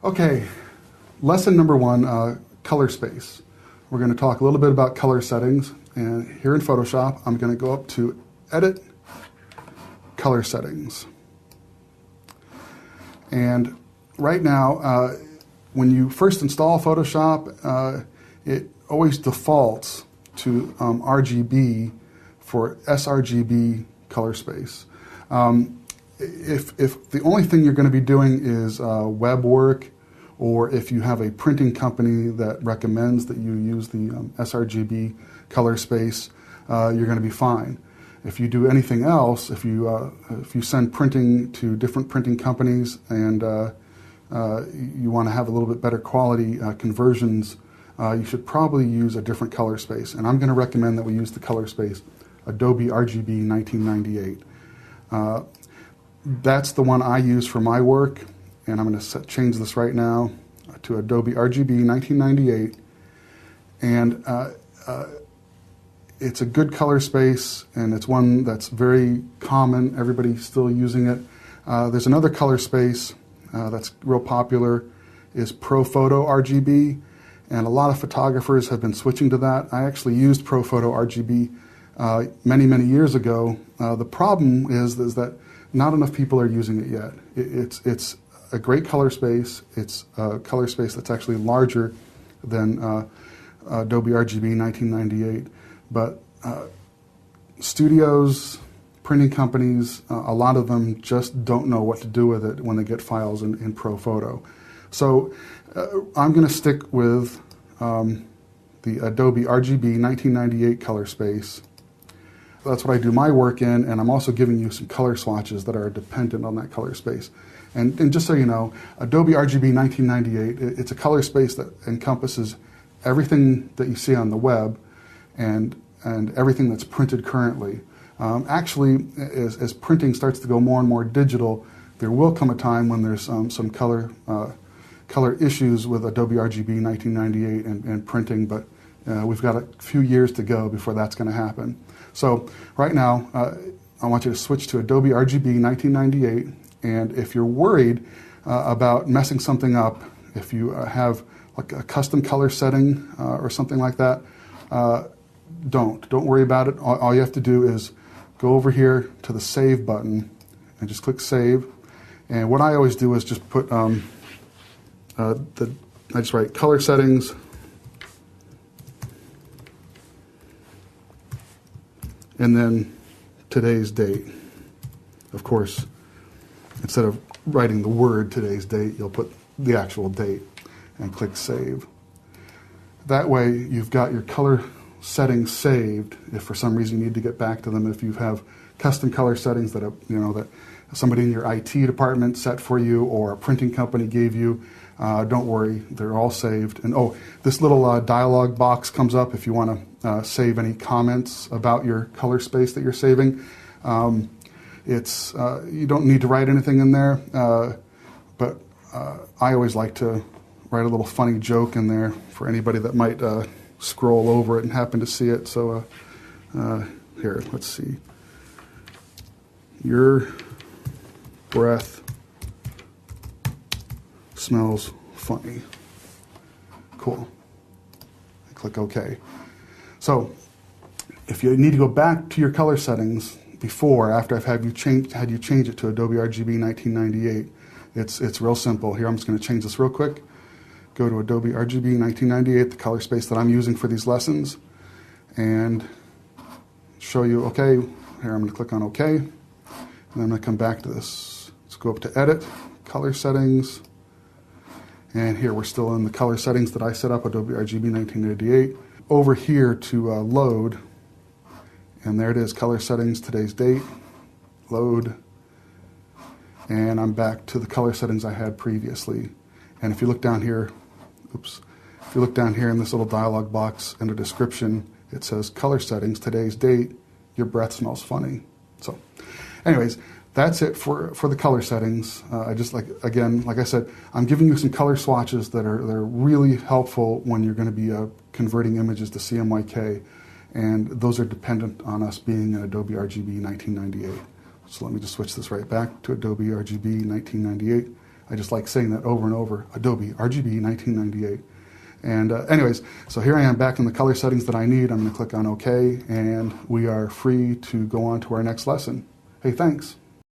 Okay, lesson number one, color space. We're going to talk a little bit about color settings, and here in Photoshop I'm going to go up to Edit, Color Settings. And right now, when you first install Photoshop, it always defaults to RGB for sRGB color space. If the only thing you're going to be doing is web work, or if you have a printing company that recommends that you use the sRGB color space, you're going to be fine. If you do anything else, if you send printing to different printing companies and you want to have a little bit better quality conversions, you should probably use a different color space. And I'm going to recommend that we use the color space Adobe RGB 1998. That's the one I use for my work, and I'm going to change this right now to Adobe RGB 1998. And it's a good color space, and it's one that's very common. Everybody's still using it. There's another color space that's real popular, is ProPhoto RGB, and a lot of photographers have been switching to that. I actually used ProPhoto RGB many years ago. The problem is that not enough people are using it yet. It's a great color space. It's a color space that's actually larger than Adobe RGB 1998. But studios, printing companies, a lot of them just don't know what to do with it when they get files in ProPhoto. So I'm going to stick with the Adobe RGB 1998 color space. That's what I do my work in, and I'm also giving you some color swatches that are dependent on that color space. And just so you know, Adobe RGB 1998, it's a color space that encompasses everything that you see on the web and everything that's printed currently. Actually, as printing starts to go more and more digital, there will come a time when there's some color issues with Adobe RGB 1998 and printing, but we've got a few years to go before that's going to happen. So right now, I want you to switch to Adobe RGB 1998, and if you're worried about messing something up, if you have like a custom color setting or something like that, don't worry about it. All you have to do is go over here to the Save button and just click Save. And what I always do is just put I just write color settings, and then today's date. Of course, instead of writing the word today's date, you'll put the actual date and click Save. That way you've got your color settings saved if for some reason you need to get back to them. If you have custom color settings that that somebody in your IT department set for you or a printing company gave you, don't worry, they're all saved. And this little dialog box comes up if you want to save any comments about your color space that you're saving. You don't need to write anything in there, but I always like to write a little funny joke in there for anybody that might scroll over it and happen to see it. So here, let's see. Your breath smells funny. Cool. I click OK. So if you need to go back to your color settings after I've had you change it to Adobe RGB 1998, it's real simple. Here, I'm just going to change this real quick. Go to Adobe RGB 1998, the color space that I'm using for these lessons, and show you OK. Here, I'm going to click on OK, and then I'm going to come back to this. Let's go up to Edit, Color Settings, and here we're still in the color settings that I set up, Adobe RGB 1998. Over here to Load, and there it is, Color Settings, today's date, Load, and I'm back to the color settings I had previously. And if you look down here, if you look down here in this little dialog box in the description, it says Color Settings, today's date, your breath smells funny. So anyways, that's it for the color settings. Like I said, I'm giving you some color swatches that are really helpful when you're going to be converting images to CMYK, and those are dependent on us being in Adobe RGB 1998. So let me just switch this right back to Adobe RGB 1998. I just like saying that over and over. Adobe RGB 1998. And anyways, so here I am back in the color settings that I need. I'm going to click on OK, and we are free to go on to our next lesson. Hey, thanks.